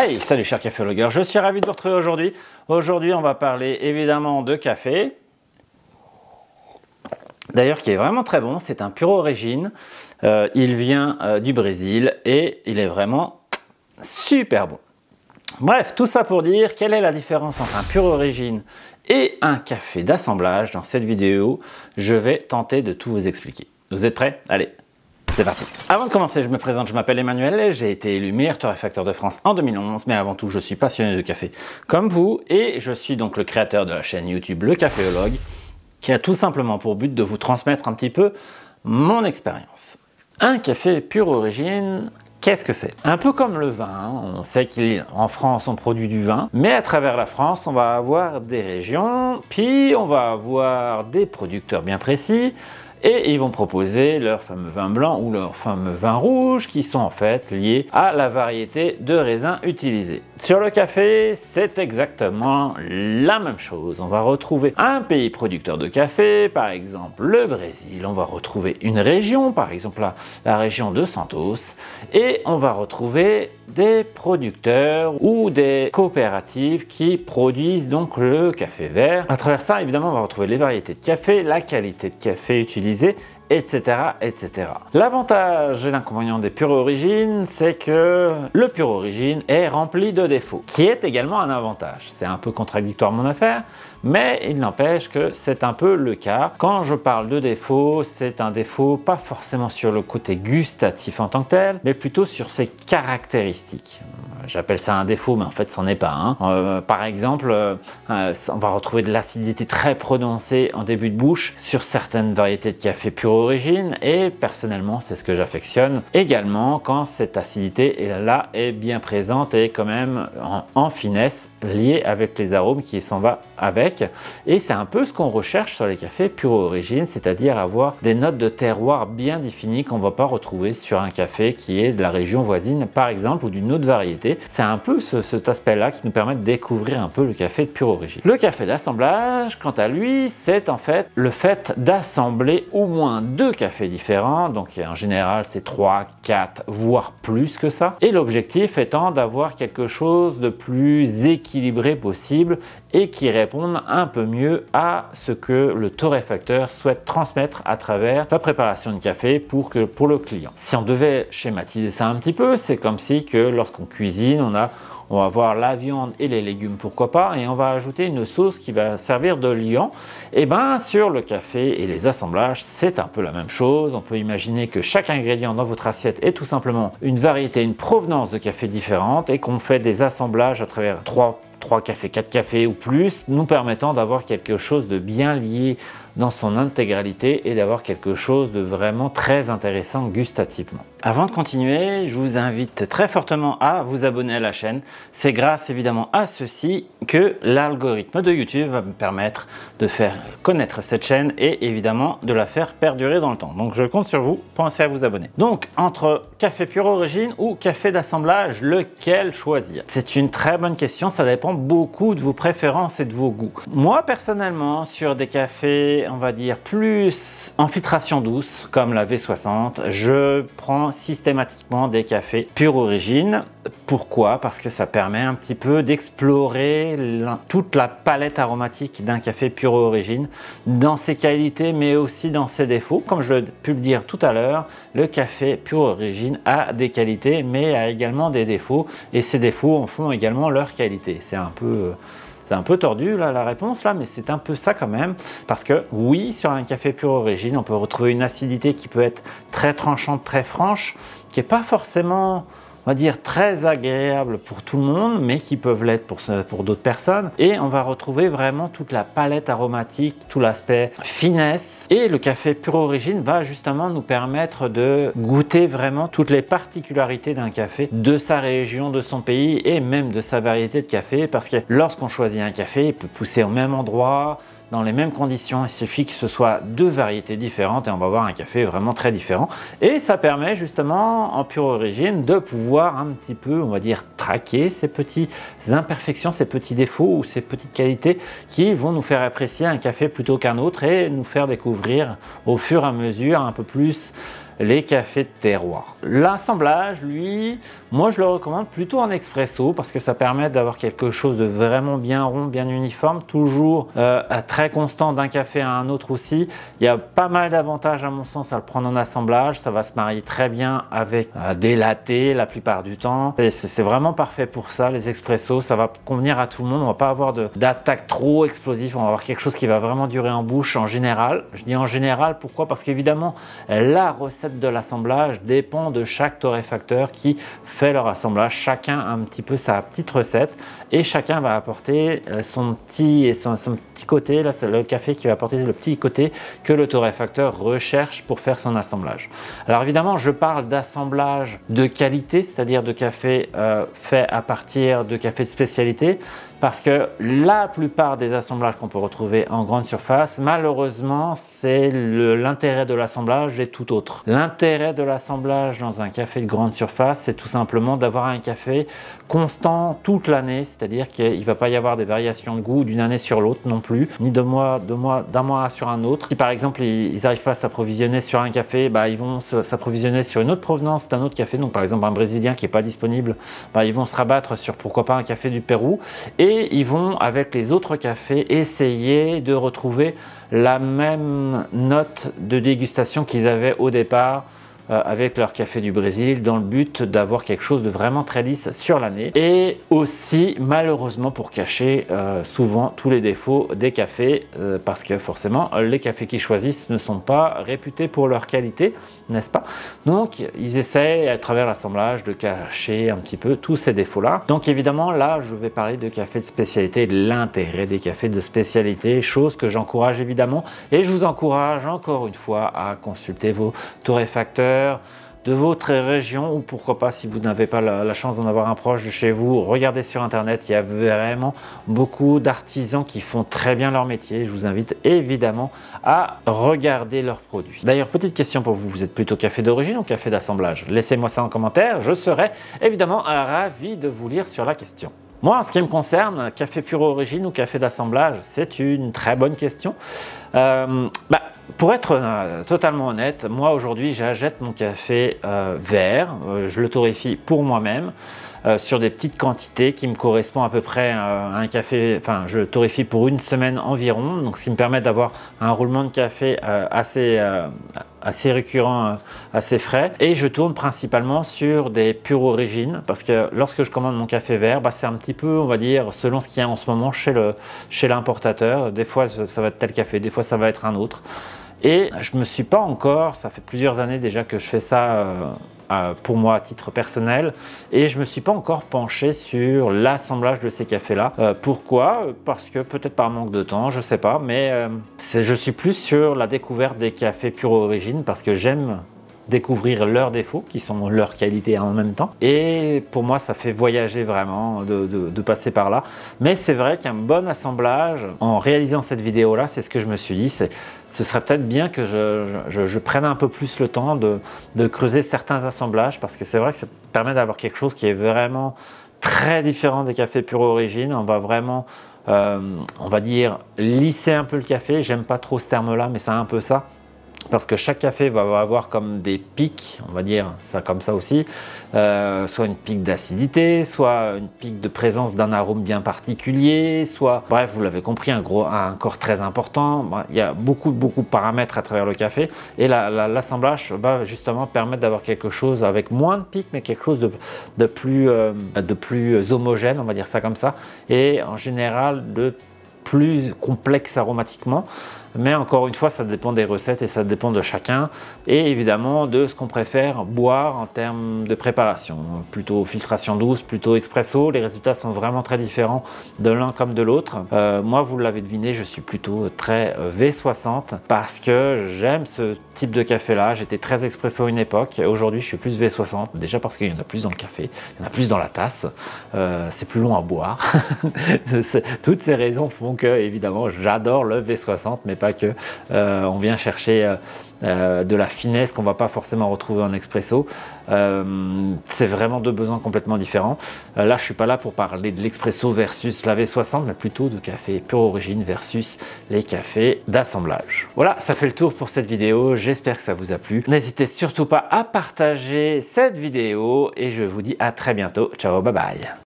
Hey, salut chers caféologueurs, je suis ravi de vous retrouver aujourd'hui. Aujourd'hui, on va parler évidemment de café. D'ailleurs, qui est vraiment très bon, c'est un pur origine. Il vient du Brésil et il est vraiment super bon. Bref, tout ça pour dire quelle est la différence entre un pur origine et un café d'assemblage. Dans cette vidéo, je vais tenter de tout vous expliquer. Vous êtes prêts? Allez, c'est parti. Avant de commencer, je me présente, je m'appelle Emmanuel et j'ai été élu meilleur torréfacteur de France en 2011. Mais avant tout, je suis passionné de café comme vous et je suis donc le créateur de la chaîne YouTube Le Caféologue qui a tout simplement pour but de vous transmettre un petit peu mon expérience. Un café pure origine, qu'est-ce que c'est? Un peu comme le vin, on sait qu'en France on produit du vin, mais à travers la France on va avoir des régions, puis on va avoir des producteurs bien précis, et ils vont proposer leur fameux vin blanc ou leur fameux vin rouge qui sont en fait liés à la variété de raisins utilisés. Sur le café, c'est exactement la même chose. On va retrouver un pays producteur de café, par exemple le Brésil. On va retrouver une région, par exemple la région de Santos. Et on va retrouver des producteurs ou des coopératives qui produisent donc le café vert. À travers ça, évidemment, on va retrouver les variétés de café, la qualité de café utilisée, etc., etc. L'avantage et l'inconvénient des pures origines, c'est que le pure origine est rempli de défauts, qui est également un avantage. C'est un peu contradictoire mon affaire, mais il n'empêche que c'est un peu le cas. Quand je parle de défaut, c'est un défaut pas forcément sur le côté gustatif en tant que tel, mais plutôt sur ses caractéristiques. J'appelle ça un défaut, mais en fait, c'en est pas un. Par exemple, on va retrouver de l'acidité très prononcée en début de bouche sur certaines variétés de café pure origine, et personnellement, c'est ce que j'affectionne également quand cette acidité-là est bien présente et quand même en finesse, liée avec les arômes qui s'en va avec. Et c'est un peu ce qu'on recherche sur les cafés pure origine, c'est-à-dire avoir des notes de terroir bien définies qu'on ne va pas retrouver sur un café qui est de la région voisine, par exemple, ou d'une autre variété. C'est un peu cet aspect-là qui nous permet de découvrir un peu le café de pure origine. Le café d'assemblage, quant à lui, c'est en fait le fait d'assembler au moins 2 cafés différents. Donc en général, c'est 3, 4, voire plus que ça. Et l'objectif étant d'avoir quelque chose de plus équilibré possible et qui réponde un peu mieux à ce que le torréfacteur souhaite transmettre à travers sa préparation de café pour le client. Si on devait schématiser ça un petit peu, c'est comme si que lorsqu'on cuisine, on va avoir la viande et les légumes, pourquoi pas, et on va ajouter une sauce qui va servir de liant. Et bien sur le café et les assemblages, c'est un peu la même chose. On peut imaginer que chaque ingrédient dans votre assiette est tout simplement une variété, une provenance de café différente, et qu'on fait des assemblages à travers 3 cafés, 4 cafés ou plus, nous permettant d'avoir quelque chose de bien lié dans son intégralité et d'avoir quelque chose de vraiment très intéressant gustativement. Avant de continuer, je vous invite très fortement à vous abonner à la chaîne. C'est grâce évidemment à ceci que l'algorithme de YouTube va me permettre de faire connaître cette chaîne et évidemment de la faire perdurer dans le temps. Donc je compte sur vous, pensez à vous abonner. Donc entre café pure origine ou café d'assemblage, lequel choisir? C'est une très bonne question, ça dépend beaucoup de vos préférences et de vos goûts. Moi personnellement, sur des cafés on va dire plus en filtration douce comme la V60, je prends systématiquement des cafés pure origine. Pourquoi? Parce que ça permet un petit peu d'explorer toute la palette aromatique d'un café pure origine dans ses qualités mais aussi dans ses défauts. Comme je l'ai pu le dire tout à l'heure, le café pure origine a des qualités mais a également des défauts, et ces défauts en font également leur qualité. C'est un peu tordu là, la réponse là, mais c'est un peu ça quand même, parce que oui, sur un café pure origine, on peut retrouver une acidité qui peut être très tranchante, très franche, qui n'est pas forcément, on va dire, très agréable pour tout le monde, mais qui peuvent l'être pour d'autres personnes. Et on va retrouver vraiment toute la palette aromatique, tout l'aspect finesse. Et le café pure origine va justement nous permettre de goûter vraiment toutes les particularités d'un café, de sa région, de son pays et même de sa variété de café. Parce que lorsqu'on choisit un café, il peut pousser au même endroit, dans les mêmes conditions. Il suffit que ce soit 2 variétés différentes et on va avoir un café vraiment très différent. Et ça permet justement en pure origine de pouvoir un petit peu, on va dire, traquer ces petites imperfections, ces petits défauts ou ces petites qualités qui vont nous faire apprécier un café plutôt qu'un autre et nous faire découvrir au fur et à mesure un peu plus les cafés de terroir. L'assemblage, lui, moi je le recommande plutôt en expresso parce que ça permet d'avoir quelque chose de vraiment bien rond, bien uniforme, toujours très constant d'un café à un autre aussi. Il y a pas mal d'avantages à mon sens à le prendre en assemblage, ça va se marier très bien avec des lattés la plupart du temps. C'est vraiment parfait pour ça, les expressos, ça va convenir à tout le monde, on va pas avoir d'attaque trop explosive, on va avoir quelque chose qui va vraiment durer en bouche en général. Je dis en général, pourquoi? Parce qu'évidemment, la recette de l'assemblage dépend de chaque torréfacteur qui fait leur assemblage. Chacun a un petit peu sa petite recette et chacun va apporter son petit côté. Là, c'est le café qui va apporter le petit côté que le torréfacteur recherche pour faire son assemblage. Alors évidemment, je parle d'assemblage de qualité, c'est-à-dire de café fait à partir de café de spécialité. Parce que la plupart des assemblages qu'on peut retrouver en grande surface, malheureusement, c'est l'intérêt de l'assemblage est tout autre. L'intérêt de l'assemblage dans un café de grande surface, c'est tout simplement d'avoir un café constant toute l'année, c'est-à-dire qu'il ne va pas y avoir des variations de goût d'une année sur l'autre non plus, ni d'un mois sur un autre. Si par exemple, ils n'arrivent pas à s'approvisionner sur un café, ils vont s'approvisionner sur une autre provenance d'un autre café, donc par exemple un brésilien qui n'est pas disponible, ils vont se rabattre sur pourquoi pas un café du Pérou, et ils vont avec les autres cafés essayer de retrouver la même note de dégustation qu'ils avaient au départ avec leur café du Brésil dans le but d'avoir quelque chose de vraiment très lisse sur l'année et aussi malheureusement pour cacher souvent tous les défauts des cafés parce que forcément les cafés qu'ils choisissent ne sont pas réputés pour leur qualité, n'est-ce pas? Donc ils essaient à travers l'assemblage de cacher un petit peu tous ces défauts là. Donc évidemment là je vais parler de café de spécialité et de l'intérêt des cafés de spécialité, chose que j'encourage évidemment et je vous encourage encore une fois à consulter vos torréfacteurs de votre région ou pourquoi pas si vous n'avez pas la chance d'en avoir un proche de chez vous, regardez sur internet, il y a vraiment beaucoup d'artisans qui font très bien leur métier. Je vous invite évidemment à regarder leurs produits. D'ailleurs, petite question pour vous, vous êtes plutôt café d'origine ou café d'assemblage? Laissez-moi ça en commentaire, je serai évidemment ravi de vous lire sur la question. Moi, en ce qui me concerne, café pur origine ou café d'assemblage, c'est une très bonne question. Pour être totalement honnête, moi aujourd'hui j'achète mon café vert, je le torréfie pour moi-même sur des petites quantités qui me correspondent à peu près à un café, enfin je le torréfie pour une semaine environ, donc ce qui me permet d'avoir un roulement de café assez récurrent, assez frais et je tourne principalement sur des pures origines parce que lorsque je commande mon café vert, c'est un petit peu on va dire selon ce qu'il y a en ce moment chez l'importateur, des fois ça va être tel café, des fois ça va être un autre. Et je me suis pas encore, ça fait plusieurs années déjà que je fais ça pour moi à titre personnel et je me suis pas encore penché sur l'assemblage de ces cafés-là. Pourquoi? Parce que peut-être par manque de temps, je sais pas, mais je suis plus sur la découverte des cafés pure origine parce que j'aime découvrir leurs défauts qui sont leur qualité en même temps et pour moi ça fait voyager vraiment de passer par là, mais c'est vrai qu'un bon assemblage en réalisant cette vidéo là, c'est ce que je me suis dit, ce serait peut-être bien que je prenne un peu plus le temps de creuser certains assemblages parce que c'est vrai que ça permet d'avoir quelque chose qui est vraiment très différent des cafés pure origine. On va vraiment on va dire lisser un peu le café, j'aime pas trop ce terme là mais c'est un peu ça. Parce que chaque café va avoir comme des pics, on va dire ça comme ça aussi, soit une pique d'acidité, soit une pique de présence d'un arôme bien particulier, soit, bref, vous l'avez compris, un corps très important. Il y a beaucoup de paramètres à travers le café et l'assemblage va justement permettre d'avoir quelque chose avec moins de pics, mais quelque chose de plus homogène, on va dire ça comme ça, et en général de plus complexe aromatiquement. Mais encore une fois, ça dépend des recettes et ça dépend de chacun et évidemment de ce qu'on préfère boire en termes de préparation. Plutôt filtration douce, plutôt expresso, les résultats sont vraiment très différents de l'un comme de l'autre. Moi, vous l'avez deviné, je suis plutôt très V60 parce que j'aime ce type de café là. J'étais très expresso à une époque, aujourd'hui je suis plus V60, déjà parce qu'il y en a plus dans le café, il y en a plus dans la tasse, c'est plus long à boire. Toutes ces raisons font Donc évidemment, j'adore le V60, mais pas que. On vient chercher de la finesse qu'on ne va pas forcément retrouver en expresso. C'est vraiment deux besoins complètement différents. Là, je ne suis pas là pour parler de l'expresso versus la V60, mais plutôt de café pure origine versus les cafés d'assemblage. Voilà, ça fait le tour pour cette vidéo. J'espère que ça vous a plu. N'hésitez surtout pas à partager cette vidéo et je vous dis à très bientôt. Ciao, bye bye.